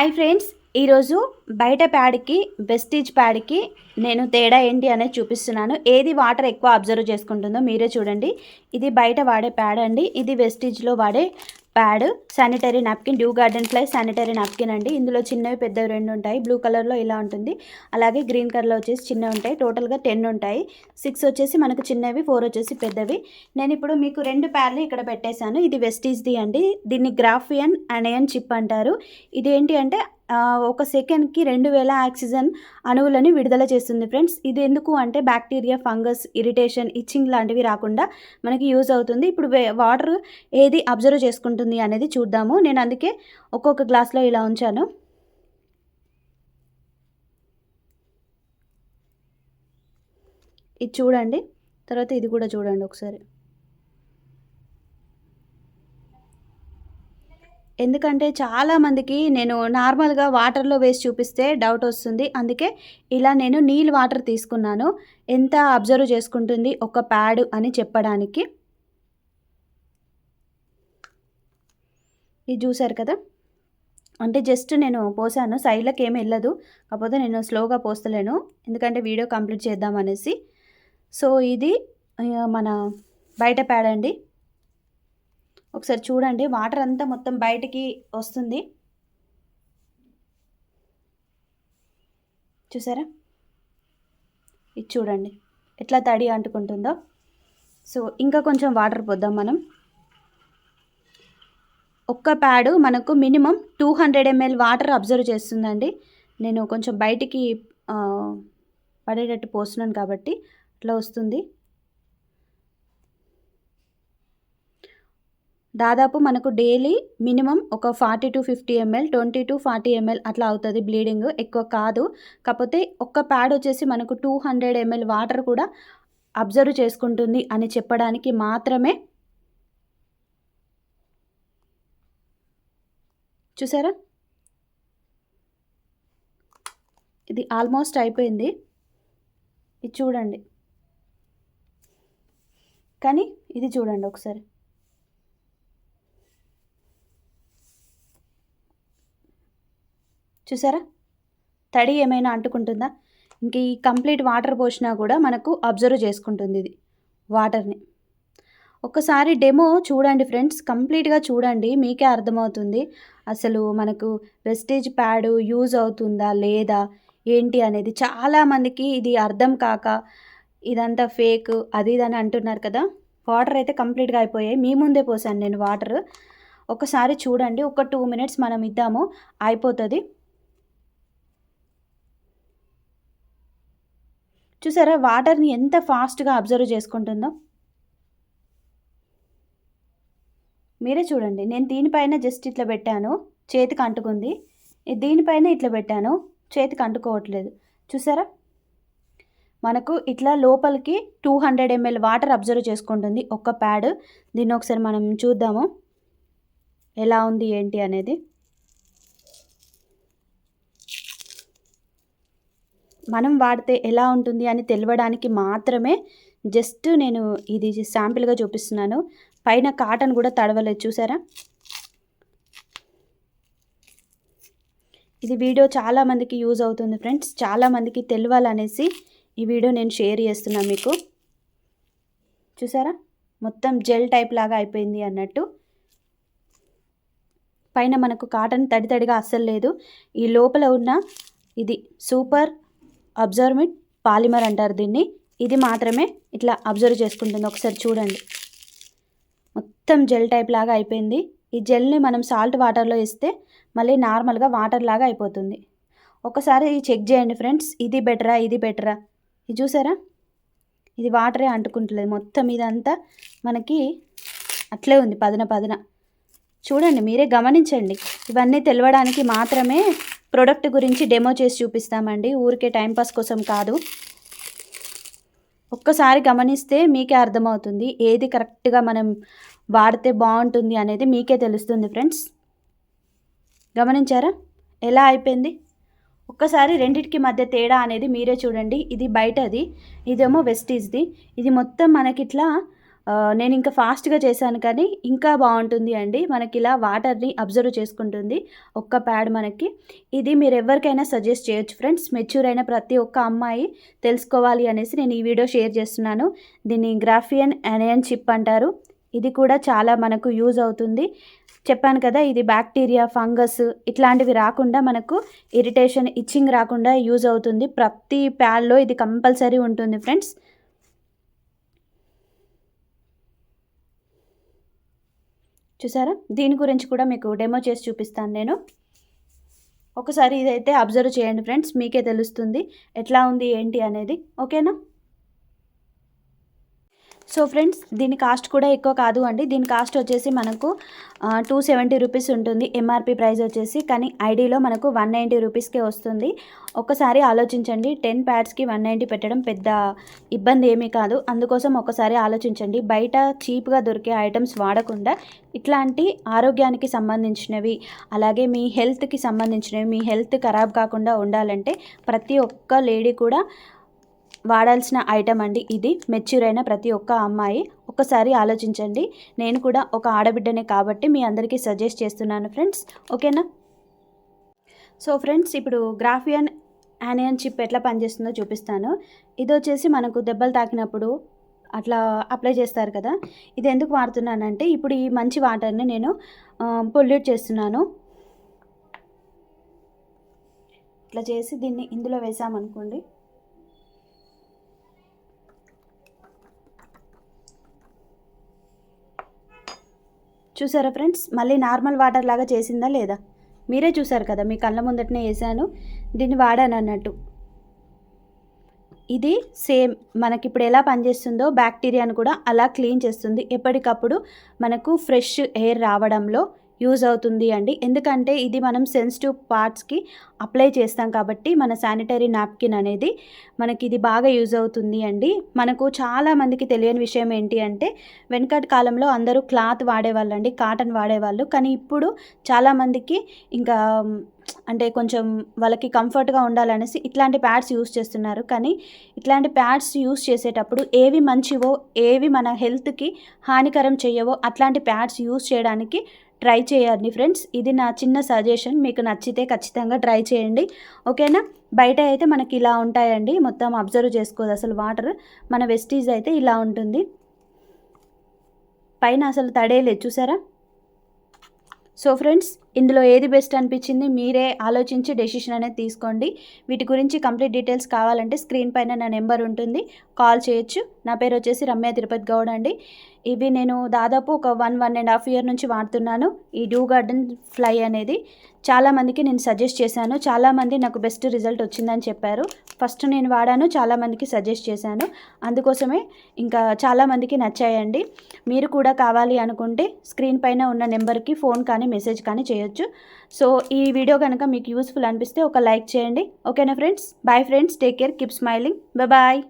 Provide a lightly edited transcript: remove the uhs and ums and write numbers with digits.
Hi friends, ఈరోజు బయట ప్యాడ్కి Vestige ప్యాడ్కి నేను తేడా ఏంటి అనేది చూపిస్తున్నాను. ఏది వాటర్ ఎక్కువ అబ్జర్వ్ చేసుకుంటుందో మీరే చూడండి. ఇది బయట వాడే ప్యాడ్ అండి. ఇది వెస్టీజ్లో వాడే pad sanitary napkin, due garden plus sanitary napkin అండి. ఇందులో చిన్నవి పెద్దవి రెండు ఉంటాయి. బ్లూ కలర్లో ఇలా ఉంటుంది, అలాగే గ్రీన్ కలర్లో వచ్చేసి చిన్నవి ఉంటాయి. టోటల్గా 10 ఉంటాయి. 6 వచ్చేసి మనకు చిన్నవి, 4 వచ్చేసి పెద్దవి. నేను ఇప్పుడు మీకు 2 ప్యాడ్లు ఇక్కడ పెట్టేశాను. ఇది వెస్టీజ్ది అండి. దీన్ని గ్రాఫియన్ అనయన్ చిప్ అంటారు. ఇదేంటి అంటే ఒక సెకండ్కి 2000 ఆక్సిజన్ అణువులని విడుదల చేస్తుంది ఫ్రెండ్స్. ఇది ఎందుకు అంటే బ్యాక్టీరియా, ఫంగస్, ఇరిటేషన్, ఇచ్చింగ్ లాంటివి రాకుండా మనకి యూజ్ అవుతుంది. ఇప్పుడు వాటర్ ఏది అబ్జర్వ్ చేసుకుంటుంది అనేది చూద్దాము. నేను అందుకే ఒక్కొక్క గ్లాస్లో ఇలా ఉంచాను. ఇది చూడండి, తర్వాత ఇది కూడా చూడండి ఒకసారి. ఎందుకంటే చాలామందికి నేను నార్మల్గా వాటర్లో వేసి చూపిస్తే డౌట్ వస్తుంది. అందుకే ఇలా నేను నీళ్ళు వాటర్ తీసుకున్నాను, ఎంత అబ్జర్వ్ చేసుకుంటుంది ఒక ప్యాడ్ అని చెప్పడానికి. ఇది చూసారు కదా, అంటే జస్ట్ నేను పోసాను, సైడ్లోకి ఏమి వెళ్ళదు. కాకపోతే నేను స్లోగా పోస్తలేను ఎందుకంటే వీడియో కంప్లీట్ చేద్దామనేసి. సో ఇది మన బయట ప్యాడ్ అండి. ఒకసారి చూడండి, వాటర్ అంతా మొత్తం బయటికి వస్తుంది. చూసారా, ఇది చూడండి ఎట్లా తడి అంటుకుంటుందో. సో ఇంకా కొంచెం వాటర్ పోద్దాం మనం. ఒక్క ప్యాడు మనకు మినిమం 200 ml వాటర్ అబ్జర్వ్ చేస్తుందండి. నేను కొంచెం బయటికి పడేటట్టు పోస్తున్నాను కాబట్టి అట్లా వస్తుంది. దాదాపు మనకు డైలీ మినిమం ఒక 40 to 50 ml, 20 to 40 ml అట్లా అవుతుంది బ్లీడింగ్, ఎక్కువ కాదు. కాకపోతే ఒక్క ప్యాడ్ వచ్చేసి మనకు 200 ml వాటర్ కూడా అబ్జర్వ్ చేసుకుంటుంది అని చెప్పడానికి మాత్రమే. చూసారా, ఇది ఆల్మోస్ట్ అయిపోయింది. ఇది చూడండి, కానీ ఇది చూడండి ఒకసారి. చూసారా, తడి ఏమైనా అంటుకుంటుందా? ఇంక ఈ కంప్లీట్ వాటర్ పోసినా కూడా మనకు అబ్జర్వ్ చేసుకుంటుంది ఇది వాటర్ని. ఒక్కసారి డెమో చూడండి ఫ్రెండ్స్, కంప్లీట్గా చూడండి, మీకే అర్థమవుతుంది అసలు మనకు వెస్టేజ్ ప్యాడ్ యూజ్ అవుతుందా లేదా ఏంటి అనేది. చాలామందికి ఇది అర్థం కాక ఇదంతా ఫేక్ అది ఇది అని అంటున్నారు కదా. వాటర్ అయితే కంప్లీట్గా అయిపోయాయి, మీ ముందే పోసాను నేను వాటర్. ఒకసారి చూడండి, ఒక 2 minutes మనం ఇద్దాము, అయిపోతుంది. చూసారా వాటర్ని ఎంత ఫాస్ట్గా అబ్జర్వ్ చేసుకుంటుందో, మీరే చూడండి. నేను దీనిపైన జస్ట్ ఇట్లా పెట్టాను, చేతికి అంటుకుంది. దీనిపైన ఇట్లా పెట్టాను, చేతికి అంటుకోవట్లేదు. చూసారా, మనకు ఇట్లా లోపలికి 200 ml వాటర్ అబ్జర్వ్ చేసుకుంటుంది ఒక్క ప్యాడ్. దీన్ని ఒకసారి మనం చూద్దాము ఎలా ఉంది ఏంటి అనేది. మనం వాడితే ఎలా ఉంటుంది అని తెలియడానికి మాత్రమే జస్ట్ నేను ఇది శాంపిల్గా చూపిస్తున్నాను. పైన కాటన్ కూడా తడవలేదు, చూసారా. ఇది వీడియో చాలామందికి యూజ్ అవుతుంది ఫ్రెండ్స్, చాలామందికి తెలియాలనేసి ఈ వీడియో నేను షేర్ చేస్తున్నాను మీకు. చూసారా, మొత్తం జెల్ టైప్ లాగా అయిపోయింది అన్నట్టు. పైన మనకు కాటన్ తడి తడిగా అస్సలు లేదు. ఈ లోపల ఉన్న ఇది సూపర్ అబ్జర్వ్మెంట్ పాలిమర్ అంటారు దీన్ని. ఇది మాత్రమే ఇట్లా అబ్జర్వ్ చేసుకుంటుంది. ఒకసారి చూడండి, మొత్తం జెల్ టైప్ లాగా అయిపోయింది. ఈ జెల్ని మనం సాల్ట్ వాటర్లో వేస్తే మళ్ళీ నార్మల్గా వాటర్ లాగా అయిపోతుంది. ఒకసారి చెక్ చేయండి ఫ్రెండ్స్, ఇది బెటరా ఇది బెటరా. ఇది చూసారా, ఇది వాటరే అంటుకుంటలేదు, మొత్తం ఇదంతా మనకి అట్లే ఉంది పదన పదన. చూడండి, మీరే గమనించండి. ఇవన్నీ తెలవడానికి మాత్రమే ప్రోడక్ట్ గురించి డెమో చేసి చూపిస్తామండి, ఊరికే టైంపాస్ కోసం కాదు. ఒక్కసారి గమనిస్తే మీకే అర్థమవుతుంది ఏది కరెక్ట్గా మనం వాడితే బాగుంటుంది అనేది మీకే తెలుస్తుంది ఫ్రెండ్స్. గమనించారా ఎలా అయిపోయింది? ఒక్కసారి రెండింటికి మధ్య తేడా అనేది మీరే చూడండి. ఇది బయటది, ఇదేమో వెస్టీజ్ది. ఇది మొత్తం మనకి ఇట్లా నేను ఇంకా ఫాస్ట్గా చేశాను కానీ ఇంకా బాగుంటుంది అండి. మనకి ఇలా వాటర్ని అబ్జర్వ్ చేసుకుంటుంది ఒక్క ప్యాడ్ మనకి. ఇది మీరు ఎవరికైనా సజెస్ట్ చేయొచ్చు ఫ్రెండ్స్. మెచ్యూర్ అయిన ప్రతి ఒక్క అమ్మాయి తెలుసుకోవాలి అనేసి నేను ఈ వీడియో షేర్ చేస్తున్నాను. దీన్ని గ్రాఫియన్ అనయాన్ చిప్ అంటారు. ఇది కూడా చాలా మనకు యూజ్ అవుతుంది. చెప్పాను కదా, ఇది బ్యాక్టీరియా, ఫంగస్ ఇట్లాంటివి రాకుండా మనకు ఇరిటేషన్, ఇచ్చింగ్ రాకుండా యూజ్ అవుతుంది. ప్రతి ప్యాడ్లో ఇది కంపల్సరీ ఉంటుంది ఫ్రెండ్స్. చూసారా, దీని గురించి కూడా మీకు డెమో చేసి చూపిస్తాను నేను. ఒకసారి ఇదైతే అబ్జర్వ్ చేయండి ఫ్రెండ్స్, మీకే తెలుస్తుంది ఎట్లా ఉంది ఏంటి అనేది. ఓకేనా? సో ఫ్రెండ్స్, దీని కాస్ట్ కూడా ఎక్కువ కాదు అండి. దీని కాస్ట్ వచ్చేసి మనకు 270 రూపీస్ ఉంటుంది ఎంఆర్పి ప్రైస్ వచ్చేసి. కానీ ఐడీలో మనకు 190 రూపీస్కే వస్తుంది. ఒకసారి ఆలోచించండి, 10 ప్యాడ్స్కి 190 పెట్టడం పెద్ద ఇబ్బంది ఏమీ కాదు. అందుకోసం ఒకసారి ఆలోచించండి. బయట చీప్గా దొరికే ఐటమ్స్ వాడకుండా ఇట్లాంటి ఆరోగ్యానికి సంబంధించినవి, అలాగే మీ హెల్త్కి సంబంధించినవి, మీ హెల్త్ ఖరాబ్ కాకుండా ఉండాలంటే ప్రతి ఒక్క లేడీ కూడా వాడాల్సిన ఐటమ్ అండి ఇది. మెచ్యూర్ అయిన ప్రతి ఒక్క అమ్మాయి ఒకసారి ఆలోచించండి. నేను కూడా ఒక ఆడబిడ్డనే కాబట్టి మీ అందరికీ సజెస్ట్ చేస్తున్నాను ఫ్రెండ్స్. ఓకేనా? సో ఫ్రెండ్స్, ఇప్పుడు గ్రాఫియన్ అనయాన్ చిప్ ఎట్లా పనిచేస్తుందో చూపిస్తాను. ఇది వచ్చేసి మనకు దెబ్బలు తాకినప్పుడు అట్లా అప్లై చేస్తారు కదా. ఇది ఎందుకు వాడుతున్నానంటే, ఇప్పుడు ఈ మంచి వాటర్ని నేను పొల్యూట్ చేస్తున్నాను. ఇట్లా చేసి దీన్ని ఇందులో వేసామనుకోండి, చూసారా ఫ్రెండ్స్, మళ్ళీ నార్మల్ వాటర్ లాగా చేసిందా లేదా? మీరే చూసారు కదా, మీ కళ్ళ ముందటనే వేసాను, దీన్ని వాడాను అన్నట్టు. ఇది సేమ్ మనకి ఇప్పుడు ఎలా పనిచేస్తుందో బ్యాక్టీరియాను కూడా అలా క్లీన్ చేస్తుంది. ఎప్పటికప్పుడు మనకు ఫ్రెష్ ఎయిర్ రావడంలో యూజ్ అవుతుంది అండి. ఎందుకంటే ఇది మనం సెన్సిటివ్ పార్ట్స్కి అప్లై చేస్తాం కాబట్టి మన శానిటరీ నాప్కిన్ అనేది మనకి ఇది బాగా యూజ్ అవుతుంది అండి. మనకు చాలామందికి తెలియని విషయం ఏంటి అంటే, వెనకటి కాలంలో అందరూ క్లాత్ వాడేవాళ్ళు అండి, కాటన్ వాడేవాళ్ళు. కానీ ఇప్పుడు చాలామందికి ఇంకా అంటే కొంచెం వాళ్ళకి కంఫర్ట్గా ఉండాలనేసి ఇట్లాంటి ప్యాడ్స్ యూస్ చేస్తున్నారు. కానీ ఇట్లాంటి ప్యాడ్స్ యూస్ చేసేటప్పుడు ఏవి మంచివో, ఏవి మన హెల్త్కి హానికరం చేయవో అట్లాంటి ప్యాడ్స్ యూస్ చేయడానికి ట్రై చేయండి ఫ్రెండ్స్. ఇది నా చిన్న సజెషన్. మీకు నచ్చితే ఖచ్చితంగా ట్రై చేయండి. ఓకేనా? బయట అయితే మనకి ఇలా ఉంటాయండి, మొత్తం అబ్జర్వ్ చేసుకోదు అసలు వాటర్. మన వెస్టీజ్ అయితే ఇలా ఉంటుంది, పైన అసలు తడే లేదు, చూసారా? సో ఫ్రెండ్స్, ఇందులో ఏది బెస్ట్ అనిపించింది మీరే ఆలోచించి డెసిషన్ అనేది తీసుకోండి. వీటి గురించి కంప్లీట్ డీటెయిల్స్ కావాలంటే స్క్రీన్ పైన నా నెంబర్ ఉంటుంది, కాల్ చేయొచ్చు. నా పేరు వచ్చేసి రమ్య తిరుపతి గౌడ్ అండి. ఇవి నేను దాదాపు ఒక 1.5 ఇయర్ నుంచి వాడుతున్నాను. ఈ డ్యూ గార్డెన్ ఫ్లై అనేది చాలామందికి నేను సజెస్ట్ చేశాను. చాలామంది నాకు బెస్ట్ రిజల్ట్ వచ్చిందని చెప్పారు. ఫస్ట్ నేను వాడాను, చాలామందికి సజెస్ట్ చేశాను. అందుకోసమే ఇంకా చాలామందికి నచ్చాయండి. మీరు కూడా కావాలి అనుకుంటే స్క్రీన్ పైన ఉన్న నెంబర్కి ఫోన్ కానీ మెసేజ్ కానీ చేయొచ్చు. సో ఈ వీడియో కనుక మీకు యూస్ఫుల్ అనిపిస్తే ఒక లైక్ చేయండి. ఓకేనా friends? Bye friends, take care, keep smiling, bye.